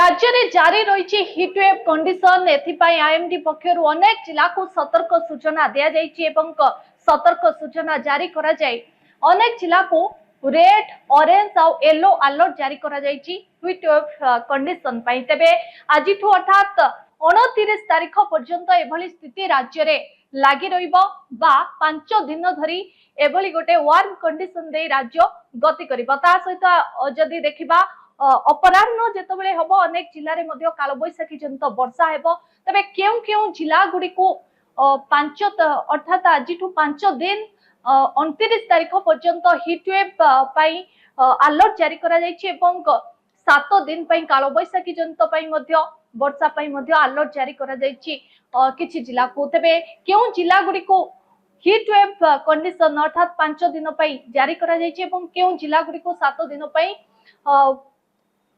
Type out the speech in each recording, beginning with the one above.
राज्य में जारी रही हिटवेव कंडीशन एथिपाई आईएमडी पक्षर अनेक जिला को सतर्क सूचना दि जाइए सतर्क सूचना जारी करा जाए अनेक जिला को रेड ऑरेंज और येलो अलर्ट जारी करा जाइए हिटवेव कंडीशन पाई तेबे आज अर्थात 29 तारीख पर्यंत एभली स्थिति राज्य में लगी रहिबो बा 5 दिन धरी एभली गोटे वार्म कंडीशन दे राज्य गति करिबो ता सहित जदि देखिबा अपराह्न जेतबेले हबो अनेक जिल्ला रे मध्य काल बैसाखी जंत वर्षा हेबो तबे केउ केउ जिल्ला गुडी को 5 अर्थात आजिठु 5 दिन 29 तारीख पर्यंत हिटवेव पाई अलर्ट जारी करा जायछि एवं 7 दिन पाई काल बैसाखी जंत पाई मध्य वर्षा पाई मध्य अलर्ट जारी करा जायछि किछि जिल्ला को तबे केउ जिल्ला गुडी को हिटवेव कंडीशन अर्थात 5 दिन पाई जारी करा जायछि एवं केउ जिल्ला गुडी को 7 दिन पाई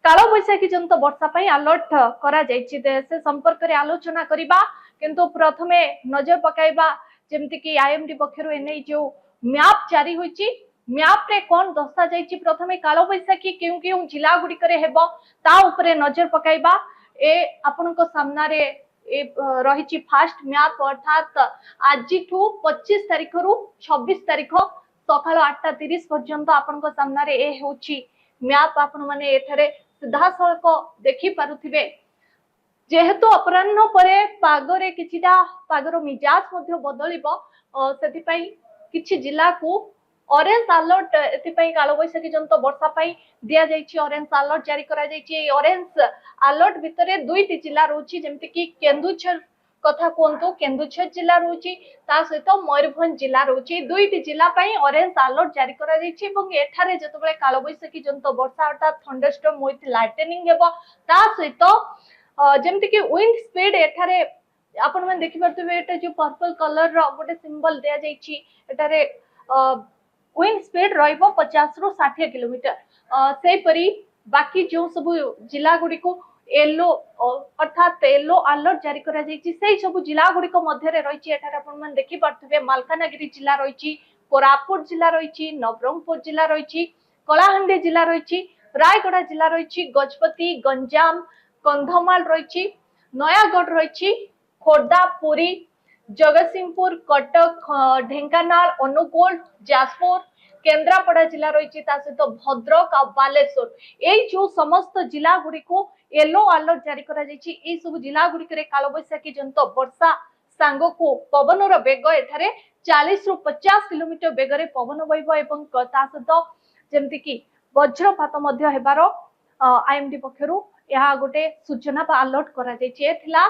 काल बैसाखी जंत वर्षा पाई अलर्ट करा जायछि से संपर्क रे आलोचना करिबा किंतु प्रथमे नजर पकाइबा जेमति कि आईएमडी पक्षरु एनै जो मैप जारी होइछि मैप रे कोन दस्ता जायछि प्रथमे काल बैसाखी केउ केउ जिला गुडी करे हेबो ता ऊपरे नजर पकाइबा ए आपनको सामना रे ए रहिछि फास्ट मैप अर्थात आजिठु 25 तारिख रु 26 तारिख सकाळ 8:30 पर्यंत आपनको सामना रे ए होछि मैप आपण माने एथरे सीधा सड़क देखि पारुथिबे जेहेतु अपराह्न परे पागरे किछिटा पागर मिजाज मध्य बदलिबो सेति पई किछि जिला को ऑरेंज अलर्ट एति पई कालो बैसाखी जंत वर्षा पई दिया जायछि ऑरेंज अलर्ट जारी करा जायछि ऑरेंज अलर्ट भितरे दुईटी जिला रहउछि जेमति कि केन्दुझर कथा कोंतो केन्दुझर जिला रहउछि ता सहित मयूरभंज जिला रहउछि दुईटी जिला पई ऑरेंज अलर्ट जारी करा जायछि एवं एठारे जतबेले कालो बैसाखी जंत वर्षा अर्थात थंडरस्टॉर्म विथ लाइटनिंग हेबो ता सहित जेमति कि विंड स्पीड एठारे आपण मन देखि परतबे एटा जो पर्पल कलर रो गोटे सिंबल दिया जायछि एटारे विंड स्पीड रहइबो 50 रु 60 किलोमीटर सेही परी बाकी जो सब जिला गुडी को येलो अर्थात येलो अलर्ट जारी करा जायछि सेही सब जिला गुडी को मध्य रे रहिछि एठारे आपण मन देखि परतबे मालकानगिरी जिला रहिछि कोरापुट जिला रहिछि नवरंगपुर जिला रहिछि कलाहांडी जिला रहिछि रायगढ़ जिला रहिछि गजपति गंजाम कंधमाल रहिछि नयागढ़ रहिछि खोर्धा पुरी जगतसिंहपुर कटक ढेंकानाल अनुगोल जाजपुर केन्द्रापड़ा जिला रही सहित भद्रक और बालेश्वर यही जो समस्त जिला गुड़ी को येलो अलर्ट जारी करा जायछि ए सब जिला गुड़ी करे काल बैसाखी जंत वर्षा सांग को पवनर बेग एठारे 40 रु 50 किलोमीटर बेगरे पवन बहिबो एवं ता सहित जेमति कि वज्रपात मध्य हेबार आईएमडी पक्षरु यह गोटे सूचना बा अलर्ट करा जायछि एथिला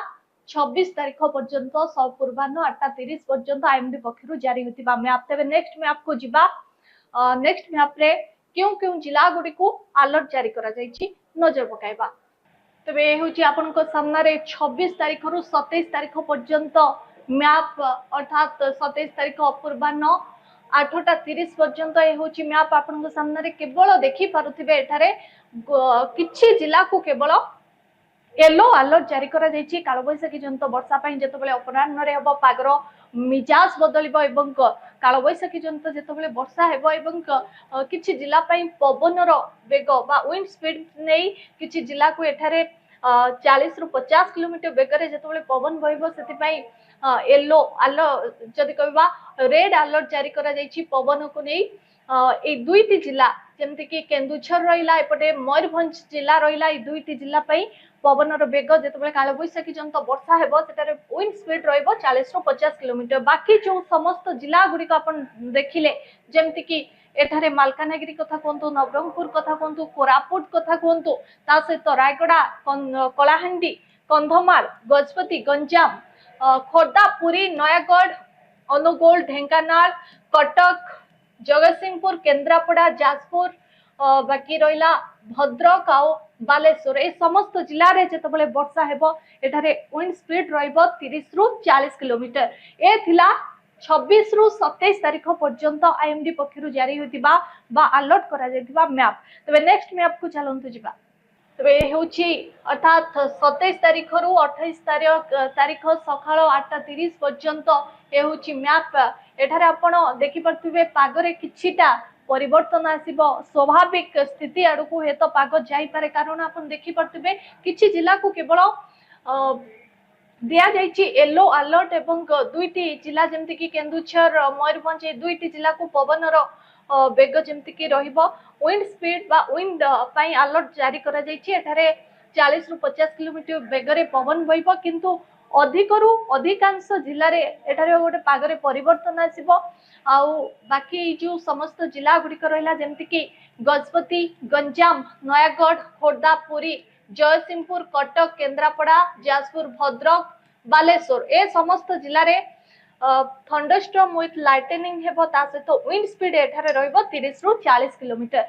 26 तारीख पर्यंत पूर्वाह्न 8:30 पर्यंत आईएमडी पक्षरु जारी होतिबा मैप तेबे नेक्स्ट मैप को जिबा नेक्स्ट मैप रे क्यों क्यों जिला गुडी को अलर्ट जारी करा जायछि नजर पकाइबा तबे होछि आपनको सामना रे 26 तारीख रु 27 तारीख पर्यंत मैप अर्थात 27 तारीख पूर्वाह्न 8:30 पर्यंत ए होछि मैप आपनको सामना रे केवल देखि पारुथिबे एठारे किछि जिला को केवल येलो अलर्ट जारी करा जायछि काल बैसाखी जंत वर्षा पई जेतबेले अपराह्न रे हबो पागर मिजाज बदलिबो एवं काल बैसाखी जंत जेतबेले वर्षा हेबो एवं किछि जिला पई पवनर बेग बा विंड स्पीड नै किछि जिला को एठारे 40 रु 50 किलोमीटर बेगरे जेतबेले पवन बहिबो सेति पई येलो अलर्ट जदि कहबा रेड अलर्ट जारी करा जायछि पवन को नै ए दुईटी जिला जेमति कि केन्दुझर रहिला एपटे मयूरभंज जिला रहिला ए दुईटी जिला पई पवनर बेग जेतबेले काल बैसाखी जंत वर्षा हेबो सेटारे विंड स्पीड रहइबो 40 रु 50 किलोमीटर बाकी जो समस्त जिला गुडी को अपन देखिले जेमति कि एठारे मालकानगिरी कथा कोंतु नवरंगपुर कथा कोंतु कोरापुट कथा कोंतु ता सहित रायगढ़ कलाहांडी कंधमाल गजपति गंजाम खोर्धा पुरी नयागढ़ अनुगोल ढेंकानाल कटक जगतसिंहपुर केन्द्रापड़ा जाजपुर बाकी रहिला भद्रक आउ बालेश्वर ए समस्त जिला रे जेतबेले वर्षा हेबो एठारे विंड स्पीड रहइबो 30 रु 40 किलोमीटर ए थिला 26 रु 27 तारीख पर्यंत आईएमडी पक्षरु जारी होतिबा बा अलर्ट करा जायतिबा मैप तबे नेक्स्ट मैप को चलंतु जिबा तबे होछि अर्थात 27 तारीख रु 28 तारीख सकाळ 8:30 पर्यंत ए होछि मैप एठारे आपण देखि परथिबे पागरे किछिटा परिवर्तन आसीबो स्वाभाविक स्थिति आड़को हे तो पाग जाई पारे कारण आपण देखि परतबे किछि जिला को केवल दिया जाइछि येलो अलर्ट एवं दुईटी जिला जेमति कि केन्दुझर मयूरभंज ए दुईटी जिला को पवनर बेग जेमति कि रहिबो विंड स्पीड बा विंड पई अलर्ट जारी करा जाइछि एठारे 40 रु 50 किलोमीटर बेगरे पवन बहिबो किंतु अधिकरू अधिकांश जिल्ला रे एठारे गोटे पागरे परिवर्तन आसीबो आउ बाकी जो समस्त जिला गुड़िक रहा जमती कि गजपति गंजाम नयागढ़ खोर्धा पुरी जयसिंहपुर कटक केन्द्रापड़ा जाजपुर भद्रक बालेश्वर ए समस्त जिले में थंडरस्टॉर्म विथ लाइटनिंग हेबो ता सहित विंड स्पीड एठारे रहइबो 30 रु 40 किलोमीटर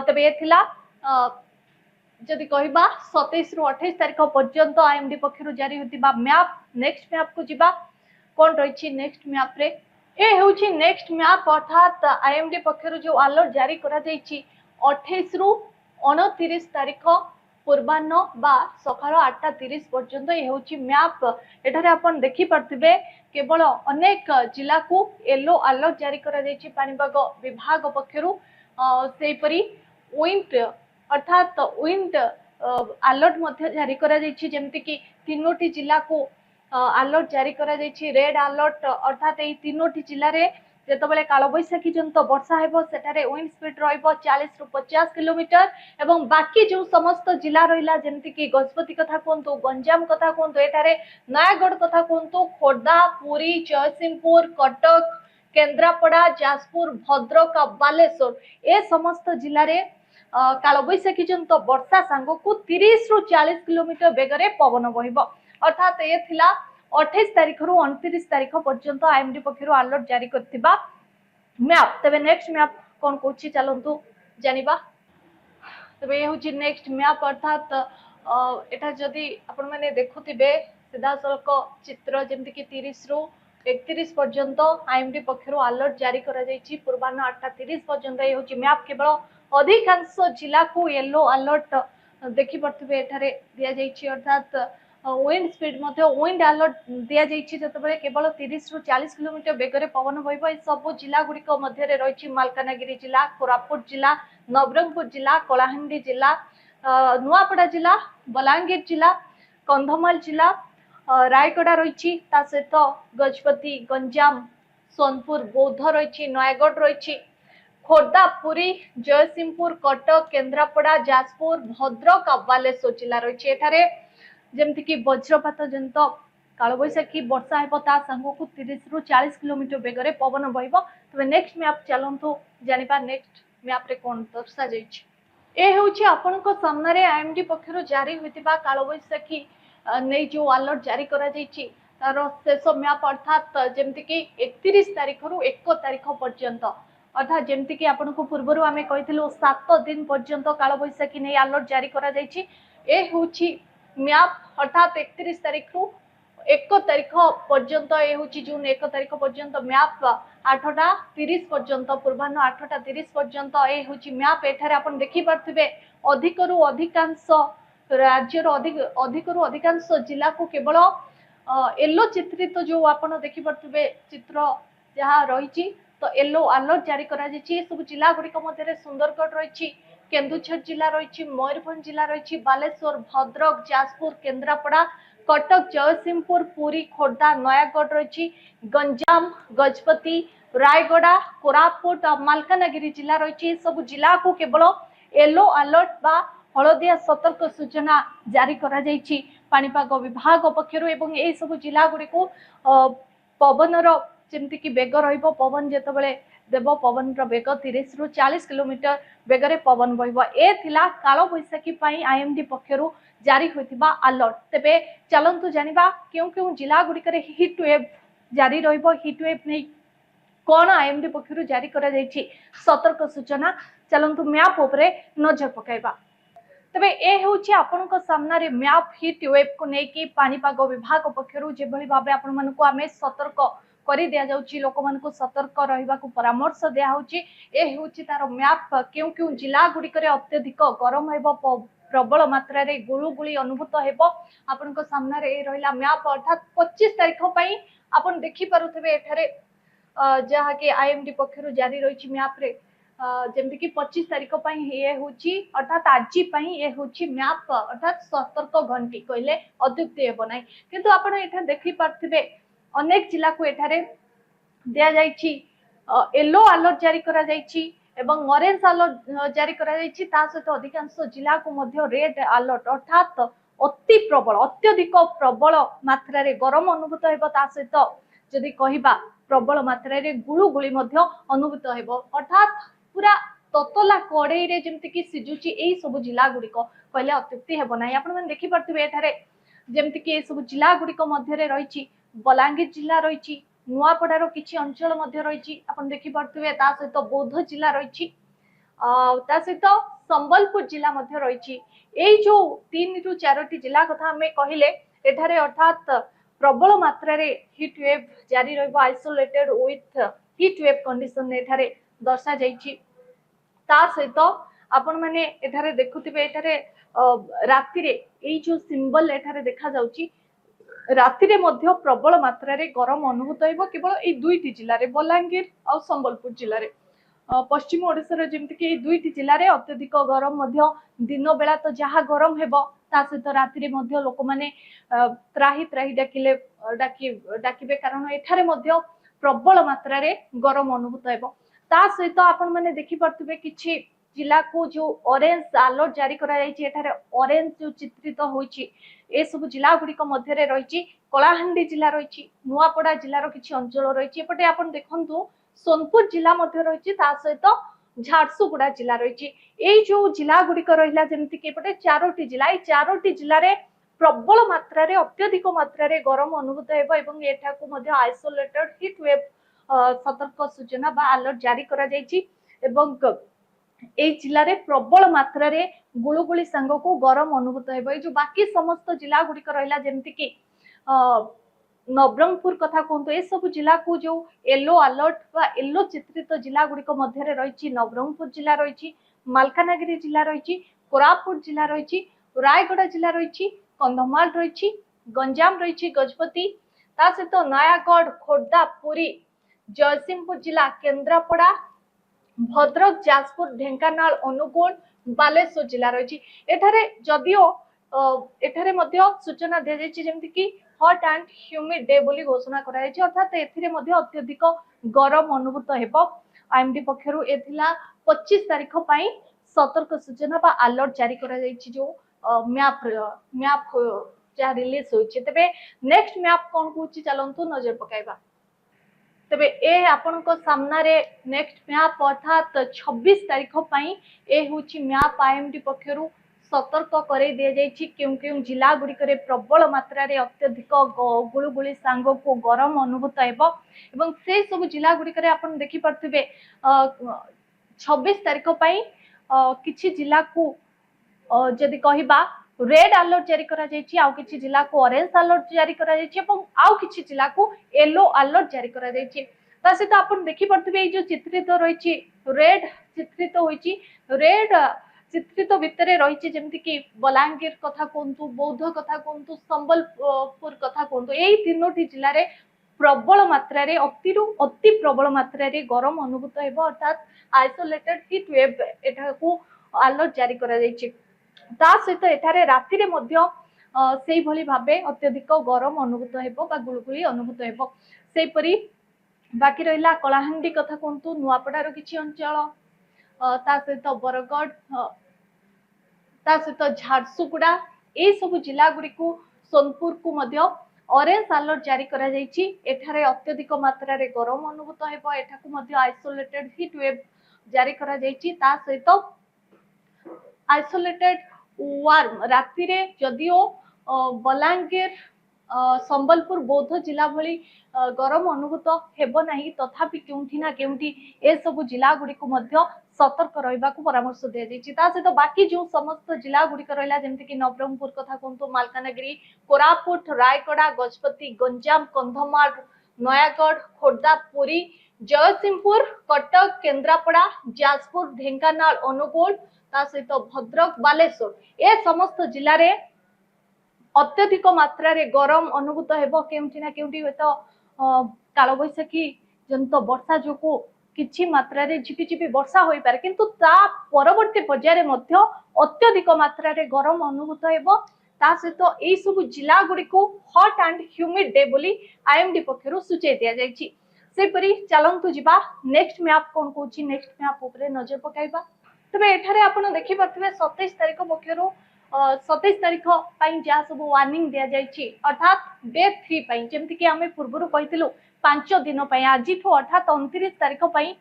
तबे ए थिला जदि कहबा 27 रु 28 तारिख पर्यंत आईएमडी पक्षरु जारी होतिबा मैप नेक्स्ट मैप को जिबा कोन रहिछि नेक्स्ट मैप रे ए होछि नेक्स्ट मैप अर्थात आईएमडी पक्षरु जो अलर्ट जारी करा जाइछि 28 रु 29 तारिख पूर्वाह्न बा सकाळ 8:30 पर्यंत ए होछि मैप एठारे आपण देखि परथिबे केवल अनेक जिला को येलो अलर्ट जारी करा जाइछि पानीपाग विभाग पक्षरु सेपरी विंड अर्थात विंड अलर्ट मध्य जारी करा जाइछि जेमति कि तीनोटी जिला को अलर्ट जारी करा जाइछि रेड अलर्ट अर्थात ए तीनोटी जिला रे जेतबेले काल बैसाखी जंत वर्षा हेबो सेटारे विंड स्पीड रहइबो 40 रु 50 किलोमीटर एवं बाकी जो समस्त जिला रहिला जेमति कि गजपति कथा कोंतु गंजाम कथा कोंतु एटारे नयागढ़ कथा कोंतु खोर्धा पुरी जयसिंहपुर कटक केन्द्रापड़ा जाजपुर भद्रक बालेश्वर ए समस्त जिला रे काल बैसाखी जंत वर्षा सांग को 30 रु 40 किलोमीटर बेगरे पवन बहिबो अर्थात ए थिला 28 तारिख रु 29 तारिख पर्यंत आईएमडी पक्षरु अलर्ट जारी करथिबा मैप तबे नेक्स्ट मैप कोन कोछि चलंतु जानिबा तबे होछि नेक्स्ट मैप अर्थात एटा जदी आपण माने देखुथिबे सीधा सलक चित्र जेमति कि 30 रु 31 पर्यंत आईएमडी पक्षरु अलर्ट जारी करा जाइछि पूर्वाह्न 8:30 पर्यंत ए होछि मैप केवल अधिकांश जिला को येलो अलर्ट देखि परथिबे एठारे दिया जाइछि अर्थात विंड स्पीड मध्य विंड अलर्ट दिया जाइछि जतबेले केवल 30 रु 40 किलोमीटर बेगरे पवन बहिबो ए सब जिला गुड़िक मध्य रे रहिछि मालकानगिरी जिला कोरापुट जिला नवरंगपुर जिला कलाहांडी जिला नुआपड़ा जिला बलांगीर जिला कंधमाल जिला रायगड़ा रहिछि ता सहित गजपति गंजाम सोनपुर बौद्ध रहिछि नयागढ़ रहिछि खोर्धा पुरी जयसिंहपुर कटक केन्द्रापड़ा जाजपुर भद्रक बालेश्वर जिला रहिछि एठारे जेमति कि वज्रपात जंत काल बैसाखी वर्षा हेबो ता संग को 30 रु 40 किलोमीटर बेगरे पवन बहिबो तबे नेक्स्ट मैप चलंतु जानिबा नेक्स्ट मैप रे कोन दर्शा जाइछि ए होछि आपनको सामने रे आईएमडी पक्षरु जारी होतिबा काल बैसाखी नै जो अलर्ट जारी करा जाइछि तार शेष मैप अर्थात जेमति कि 31 तारिख रु 1 तारिख पर्यंत अर्थात जेमति कि आपनको पूर्वरु आमे कहिथिलु 7 दिन पर्यंत काल बैसाखी नै अलर्ट जारी करा जाइछि ए होछि मैप अर्थात 31 तारिख रु 1 तारिख पर्यंत ए होछि जून 1 तारिख पर्यंत मैप 8:30 पर्यंत पूर्वाह्न 8:30 पर्यंत ए होछि मैप एठारे आपण देखि परथिबे अधिकरु अधिकांश राज्यर अधिकरु अधिकांश जिला को केवल येलो चित्रित जो आपण देखि परथिबे चित्र जहा रहिछि तो येलो अलर्ट जारी करा जाइछि सब जिला गुड़िक मध्य सुंदरगढ़ रहिछि केन्दुझर जिला रही मयूरभंज जिला रही बालेश्वर भद्रक जाजपुर केन्द्रापड़ा कटक जयसिंहपुर पुरी खोर्धा नयागढ़ रही गंजाम गजपति रायगड़ा कोरापुट मालकानगिरी जिला रही सब जिला को केवल येलो अलर्ट बा हलदिया सतर्क सूचना जारी करा जाइछि पानीपाग विभाग पक्षरु एवं ए सब जिला गुडी को पवनर जेमति कि बेग रहिबो पवन जेतबेले देव पवन बेग 30 रु 40 किलोमीटर बेगरे पवन बहिबो ए थिला कालो बैसाखी पई आईएमडी पक्षरु जारी होतिबा अलर्ट तेबे चलंतु जानिबा क्यों क्यों जिला गुडी करे हीट वेव जारी रहिबो हीट वेव नै कोन आईएमडी पक्षरु जारी करा जाइछि सतर्क सूचना चलंतु मैप उपरे नजर पकाइबा तबे ए होछि आपनक सामना रे मैप हीट वेव को नै कि पानीपाग विभाग पक्षरु जे भली भाबे आपन मन को आमे सतर्क करी दिया जाउची लोक मन को सतर्क रहिबा को परामर्श दिया होची ए होची तार मैप क्यों क्यों जिला गुडी करे अत्यधिक गरम हेबो प्रबल मात्रा रे गुळुगुळी अनुभूत हेबो आपन को सामना रे रहिला मैप अर्थात 25 तारिख पई आपन देखि पारुथबे एठारे जहा के आईएमडी पक्षरु जारी रहिछि मैप रे जेमती कि 25 तारिख ये होची अर्थात आजी ये होची मैप अर्थात सतर्क घंटी कहले अत्युक्ति हेबो नै किंतु आपण एठा देखि पारथिबे अनेक जिला को एठारे दिया जायछि येलो अलर्ट जारी करा जायछि एवं ऑरेंज अलर्ट जारी करा जायछि ता सहित अधिकांश जिला को मध्य रेड अलर्ट अर्थात अति प्रबल अत्यधिक प्रबल मात्रा रे गरम अनुभूत हेबो ता सहित जदि कहिबा प्रबल मात्रा रे गुळुगुळी मध्य अनुभूत हेबो अर्थात पूरा ततला कड़े रे जेमति कि सिजुची एई सब जिला गुड़िक कहले अत्युक्ति हेबो नै आपण मन देखि परथिबे एठारे जेमति कि ए सब जिला गुड़िक मध्य रे रहिछि बलांगीर जिला रहिछि नुआपड़ार किछि अंचल मध्य रहिछि आपण देखि परथिबे ता सहित बौद्ध जिला रहिछि ता सहित संबलपुर जिला मध्य रहिछि एई जो 3 रु 4टी जिला कथा हमें कहिले एठारे अर्थात प्रबल मात्रा रे हीट वेव जारी रहबो isolated with heat wave condition एठारे दर्शा जाइछि ता सहित आपण माने एठारे देखुथिबे एठारे राति रे एई जो सिंबल एठारे देखा जाउछि राति रे मध्य प्रबल मात्रा रे गरम अनुभूत हेबो केवल एई दुईटी जिल्ला रे बलांगीर आ संबलपुर जिल्ला रे पश्चिम ओडिसा रे जेमति कि एई दुईटी जिल्ला रे अत्यधिक गरम मध्य दिन बेला तो जहा गरम हेबो ता सहित राति रे मध्य लोक माने त्राही त्राही डाकिबे कारण एठारे मध्य प्रबल मात्रा रे गरम अनुभूत हेबो ता सहित आपण माने देखि परथिबे किछि जिला को जो ऑरेंज अलर्ट जारी करा जायछि एठारे ऑरेंज जो चित्रित होइछि ए सब जिला गुड़िक मध्य रे रहिछि कलाहांडी जिला रहिछि नुआपड़ा जिल्लार किछि अंचल रहिछि एपटे आपण देखंतु सोनपुर जिला मध्य रहिछि ता सहित झारसुगुड़ा जिला रहिछि एई जो जिला गुड़िक रहिला जेमति कि एपटे 4टी जिला ए 4टी जिल्ला रे प्रबल मात्रा रे अत्यधिक मात्रा रे गरम अनुभूत हेबो एवं एठा को मध्य आइसोलेटेड हीट वेव सतर्क सूचना बा अलर्ट जारी करा जायछि एवं ए जिल्ला रे प्रबल मात्रा रे गुळुगुळी संग को गरम अनुभूत हेबो ए जो बाकी समस्त जिला गुड़िक रहिला जेमति कि नवरंगपुर कथा कहतु ए सब जिला को जो येलो अलर्ट बा येलो चित्रित जिला गुड़िक मध्य रे रहिछि नवरंगपुर जिला रहिछि मालकानगिरी जिला रहिछि कोरापुट जिला रहिछि रायगड़ा जिला रहिछि कंधमाल रहिछि गंजाम रहिछि गजपति ता सहित नयागढ़ खोर्धा पुरी जयसिंहपुर जिला केंद्रापड़ा भद्रक जाजपुर ढेंकानाल अनुगुल बालेश्वर जिला रहिछि एठारे जदियो एठारे मध्य सूचना दे जायछि जेमति कि हॉट एंड ह्यूमिड डे बोली घोषणा करा जायछि अर्थात एथिरे मध्य अत्यधिक गरम अनुभूत हेबो आईएमडी पक्षरु एथिला 25 तारिख पई सतर्क सूचना बा अलर्ट जारी करा जायछि जो मैप जा रिलीज होइछि तबे नेक्स्ट मैप कोन होछि चलंतु नजर पकाइबा तबे ए आपनको सामना रे नेक्स्ट मैप अर्थात 26 तारिख पई ए होछि मैप आईएमडी पक्षरु सतर्क करे दिया जायछि क्यों क्यों जिला गुड़ी करे प्रबल मात्रा रे अत्यधिक गुळुगुळी सांग को गरम अनुभूत हेबो एवं से सब जिला गुड़ी करे आपण देखि परथिबे 26 तारिख पई किछि जिला को जदि कहिबा रेड अलर्ट जारी करा जायछि आउ किछि जिला को ऑरेंज अलर्ट जारी करा जायछि एवं आउ किछि जिला को येलो अलर्ट जारी करा जायछि ता सहित आपण देखि परथिबे ए जो चित्रित रहिछि रेड चित्रित होइछि रेड चित्रित भितरे रहिछि जेमति कि बलांगीर कथा कोंतु बौद्ध कथा कोंतु संबलपुर कथा कोंतु एई तीनोटी जिल्ला रे प्रबल मात्रा रे अति प्रबल मात्रा रे गरम अनुभूत हेबो अर्थात आइसोलेटेड हीट वेव एटा को अलर्ट जारी करा जायछि ता सहित एठारे राति रे मध्य सेई भली भाबे अत्यधिक गरम अनुभूत हेबो बा गुळगुळी अनुभूत हेबो सेई परी बाकी रहिला कलाहांडी कथा कोंतु नुआपड़ार किछि अंचल ता सहित बरगढ़ ता सहित झारसुगुड़ा ए सब जिला गुड़ी को सोनपुर को मध्य ऑरेंज अलर्ट जारी करा जायछि एठारे अत्यधिक मात्रा रे गरम अनुभूत हेबो एठा को मध्य आइसोलेटेड हीट वेव जारी करा जायछि ता सहित आइसोलेटेड वार्म राति रे जदियो बलांगीर संबलपुर बौद्ध जिला भली गरम अनुभूत हेबो नाही तथापि केउठी ना केउठी ए सब जिला गुडी को मध्य सतर्क रहबा को परामर्श दे दैछि ता सहित बाकी जो समस्त जिला गुडी को रहला जेमति कि नवरंगपुर कथा कोंतो मालकानगिरी कोरापुट रायगड़ा गजपति गंजाम कंधमाल नयागढ़ खोर्धा पुरी जयसिंहपुर कटक केंद्रापड़ा जाजपुर ढेंकानाल अनुगुल ता सहित भद्रक बालेश्वर ए समस्त जिल्ला रे अत्यधिक मात्रा रे गरम अनुभूत हेबो केउठी ना केउठी होतो काल बैसाखी जंत वर्षा जोको किछि मात्रा रे झिपिझिपि वर्षा होई पारे किंतु ता परवर्ती पर्याय मध्य अत्यधिक मात्रा रे गरम अनुभूत हेबो ता सहित एई सब जिला गुडी को हॉट एंड ह्यूमिड डे बोली आईएमडी पक्षरु सूचय दिया जायछि। सेपरी चलंतु जिबा नेक्स्ट मैप कोन कोछि नेक्स्ट मैप ऊपर नजर पकाइबा। तबे एठारे आपण देखि परथिबे 27 तारिख पक्षरु 27 तारिख पई जा सब वार्निंग दिया जायछि अर्थात डे 3 पई जेमति कि हमें पूर्वरु कहितलु 5 दिन पई आजि ठो अर्थात 29 तारिख पई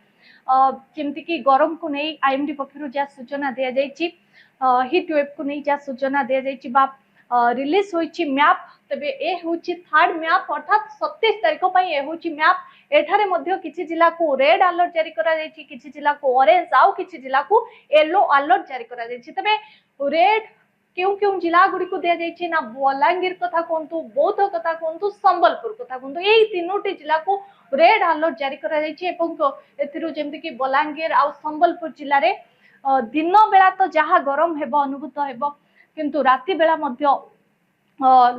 जेमति कि गरम को नै आईएमडी पक्षरु जा सूचना दिया जायछि हीट वेव को नै जा सूचना दिया जायछि बा रिलीज होईछि मैप। तबे ए होछि थर्ड मैप अर्थात 27 तारिख पई ए होछि मैप। एठारे मध्य किछि जिला को रेड अलर्ट जारी करा जायछि किछि जिला को ऑरेंज आउ किछि जिला को येलो अलर्ट जारी करा जायछि। तबे रेड क्यों क्यों जिला गुडी को दिया जायछि ना बलांगीर कथा कोंतु बौद्ध कथा कोंतु संबलपुर कथा कोंतु एई तीनोटी जिला को रेड अलर्ट जारी करा जायछि एवं एथिरु जेमति कि बलांगीर आउ संबलपुर जिल्ला रे दिन बेला तो जहा गरम हेबो अनुभूत हेबो किंतु राति बेला मध्य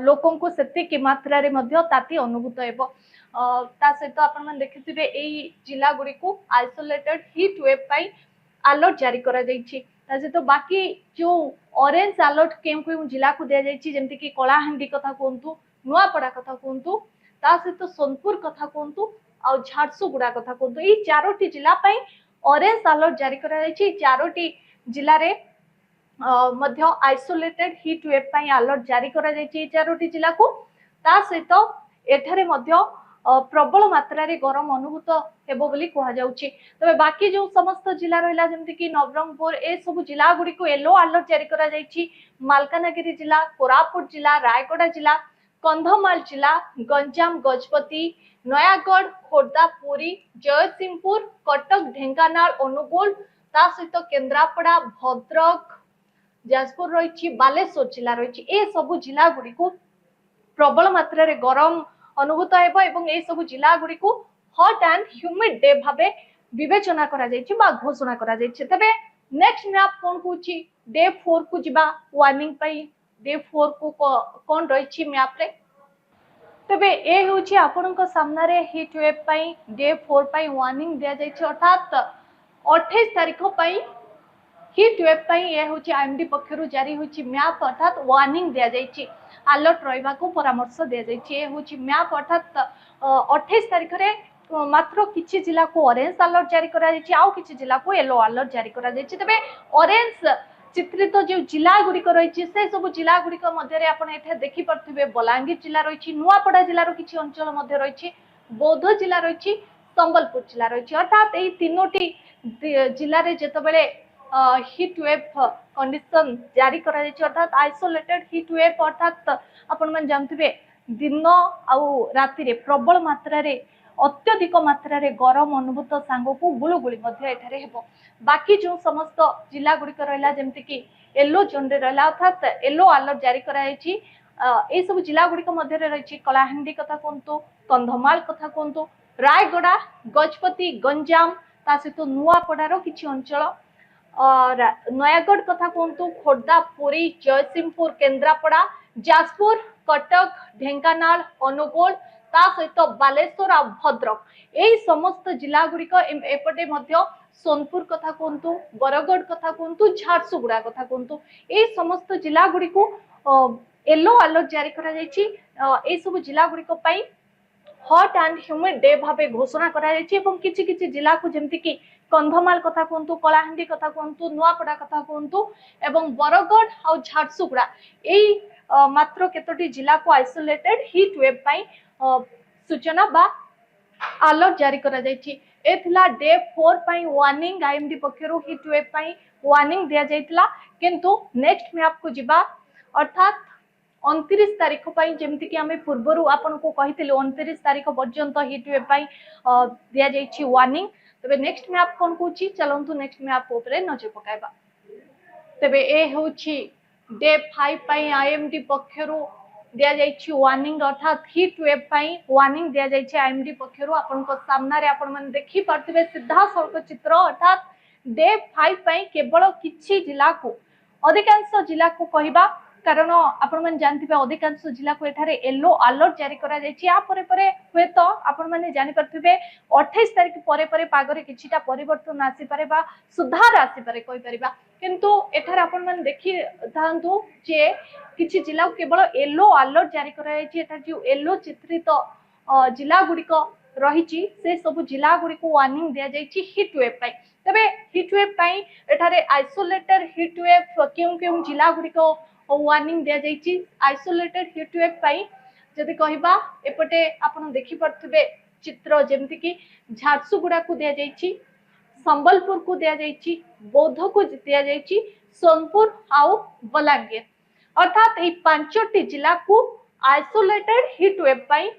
लोकों को सेति की मात्रा रे मध्य ताती अनुभूत हेबो। ता सहित आपण मन देखिथिबे एई जिला गुडी को आइसोलेटेड हीट वेव पई अलर्ट जारी करा जायछि। तो बाकी जो ऑरेंज अलर्ट केम को जिला को दिया जायछि जेमति कि कलाहांडी कथा कोंतु नुआपड़ा कथा कोंतु ता सहित सोनपुर कथा कोंतु आ झारसुगुड़ा कथा कोंतु ई चारोटी जिला पई ऑरेंज अलर्ट जारी करा जायछि। चारोटी जिला रे मध्य आइसोलेटेड हीट वेव पई अलर्ट जारी करा जायछि चारोटी जिला को ता सहित एठारे मध्य प्रबल मात्रा रे गरम अनुभूत हेबो बोली कहा जाउछि। तबे बाकी जो समस्त जिला रहिला जेमति कि नवरंगपुर ए सब जिला गुडी को येलो अलर्ट जारी करा जायछि। मालकानगिरी जिला कोरापुट जिला रायगड़ा जिला कंधमाल जिला गंजाम गजपति नयागढ़ खोर्धा पुरी जयसिंहपुर कटक ढेंकानाल अनुगुल ता सहित केन्द्रापड़ा भद्रक जाजपुर रही बालेश्वर जिला रही ए सब जिला गुडी को प्रबल मात्रा रे गरम अनुभूत हेबो एवं ए सब जिला गुडी को हॉट एंड ह्यूमिड डे भाबे विवेचना करा जायछि बा घोषणा करा जायछि। तबे नेक्स्ट मैप कोन कोछि डे 4 को जिबा वार्निंग पई डे 4 को कोन रहिछि मैप रे। तबे ए होछि आपनक सामना रे हीट वेव पई डे 4 पई वार्निंग दिया जायछि अर्थात 28 तारिख पई हीट वेव पई ए होछि आईएमडी पक्षरु जारी होछि मैप अर्थात वार्निंग दिया जायछि अलर्ट रहिबा को परामर्श दिया जायछि। ए होछि मैप अर्थात 28 तारिख रे मात्र किछि जिला को ऑरेंज अलर्ट जारी करा जायछि आउ किछि जिला को येलो अलर्ट जारी करा जायछि। तबे ऑरेंज चित्रित जो जिला गुडी को रहिछि से सब जिला गुडी को मध्य रे आपण एठे देखि परथिबे बलांगीर जिला रहिछि नुआपड़ा जिला रो किछि अंचल मध्य रहिछि बौद्ध जिला रहिछि संबलपुर जिला रहिछि अर्थात एई तीनोटी जिला रे जेतबेले हीट वेव कंडीशन जारी करा जायछि अर्थात आइसोलेटेड हीट वेव अर्थात आपण मन जानथिबे दिन आउ राति रे प्रबल मात्रा रे अत्यधिक मात्रा रे गरम अनुभूत सांगो को गुलुगुली मध्य एठारे हेबो। बाकी जो समस्त जिला गुडी कर रहला जेमति कि येलो जोन रे रहला अर्थात येलो अलर्ट जारी करा जायछि ए सब जिला गुडी को मध्य रे रहिछि कलाहांडी कथा कोंतु कंधमाल कथा कोंतु रायगड़ा गजपति गंजाम ता सहित नुआपड़ा रो किछि अंचल और नयागढ़ कथा कोंतु खोर्धा पुरी जयसिंहपुर केन्द्रापड़ा जाजपुर कटक ढेंकानाल अनुगुल ता सहित बालेश्वर आ भद्रक एई समस्त जिला गुडी को एपटे मध्य सोनपुर कथा कोंतु बरगढ़ कथा कोंतु झारसुगुड़ा कथा कोंतु एई समस्त जिला गुडी को येलो अलर्ट जारी करा जायछि। एई सब जिला गुडी को पई हॉट एंड ह्यूमिड डे भाबे घोषणा करा जायछि एवं किछि किछि जिला को जेमति कि कंधमाल कथा कोंतु कलाहांडी कथा कोंतु नुआपड़ा कथा कोंतु एवं बरगढ़ आ झारसुगुड़ा एई मात्र केतोटी जिला को आइसोलेटेड हीट वेव पई सूचना बा अलर्ट जारी करा जायछि। एथिला डे 4 पई वार्निंग आईएमडी पक्षरु हीट वेव पई वार्निंग दिया जायतिला किंतु नेक्स्ट मैप को जिबा अर्थात 29 तारिख पई जेमति कि हमें पूर्वरु आपन को कहितले 29 तारिख पर्यंत हीट वेव पई दिया जायछि वार्निंग। तबे नेक्स्ट मैप कोन कोछि चलंतु नेक्स्ट मैप ऊपर नजर पकाइबा। तबे ए होछि डे 5 पई आईएमडी पक्षरु दिया जायछि वार्निंग अर्थात हीट वेव पई वार्निंग दिया जायछि आईएमडी पक्षरु आपन को सामना रे आपन मन देखि परथिबे सीधा सड़क चित्र अर्थात डे 5 पई केवल किछि जिला को अधिकांश जिला को कहिबा कारण आपण मन जानथिबे अधिकांश जिला को एठारे येलो अलर्ट जारी करा जायछि या परे परे हुए तो आपण माने जानि परथिबे 28 तारिख परे परे पागरे किछिटा परिवर्तन आसी पारे बा सुधार आसी पारे कोइ परिबा किंतु एठारे आपण माने देखि थांतु जे किछि जिला केवल येलो अलर्ट जारी करा जायछि एठा जे येलो चित्रित जिला गुडिक रहिछि से सब जिला गुडिक वार्निंग दिया जायछि हीट वेव पई तबे हीट वेव पई एठारे आइसोलेटेड हीट वेव केउ जिला गुडिक वार्निंग दिया जायछि आइसोलेटेड हीट वेव पई जदि कहिबा एपटे आपण देखि परथिबे चित्र जेमति कि झारसुगुडा को दिया जायछि संबलपुर को दिया जायछि बौद्ध को दिया जायछि सोनपुर आउ बलांगीर अर्थात ए पांचटी जिला को आइसोलेटेड हीट वेव पई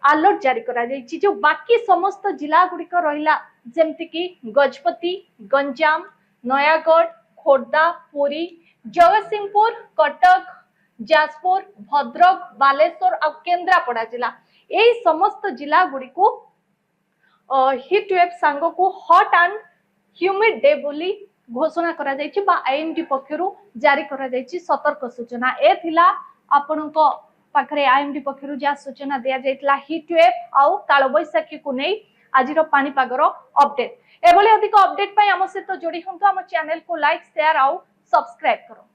अलर्ट जारी करा जायछि जो बाकी समस्त जिला गुडिक रहिला जेमति कि गजपति गंजाम नयागढ़ खोर्धा पुरी जगतसिंहपुर कटक जाजपुर भद्रक बालेश्वर और केन्द्रापड़ा जिला यही समस्त जिला गुड़ी को हीट वेव सांग को हॉट एंड ह्यूमिड डे बोली घोषणा करा जायछि बा आईएमडी पक्षरु जारी करा जायछि सतर्क सूचना ए थिला आपनको पाखरे आईएमडी पक्षरु जा सूचना दिया जायतला हीट वेव आउ काल बैसाखी को नै आजिरो पानी पागर अपडेट एभली अधिक अपडेट पई हम सहित जोड़ी हंतो हम चैनल को लाइक शेयर आउ सब्सक्राइब करो।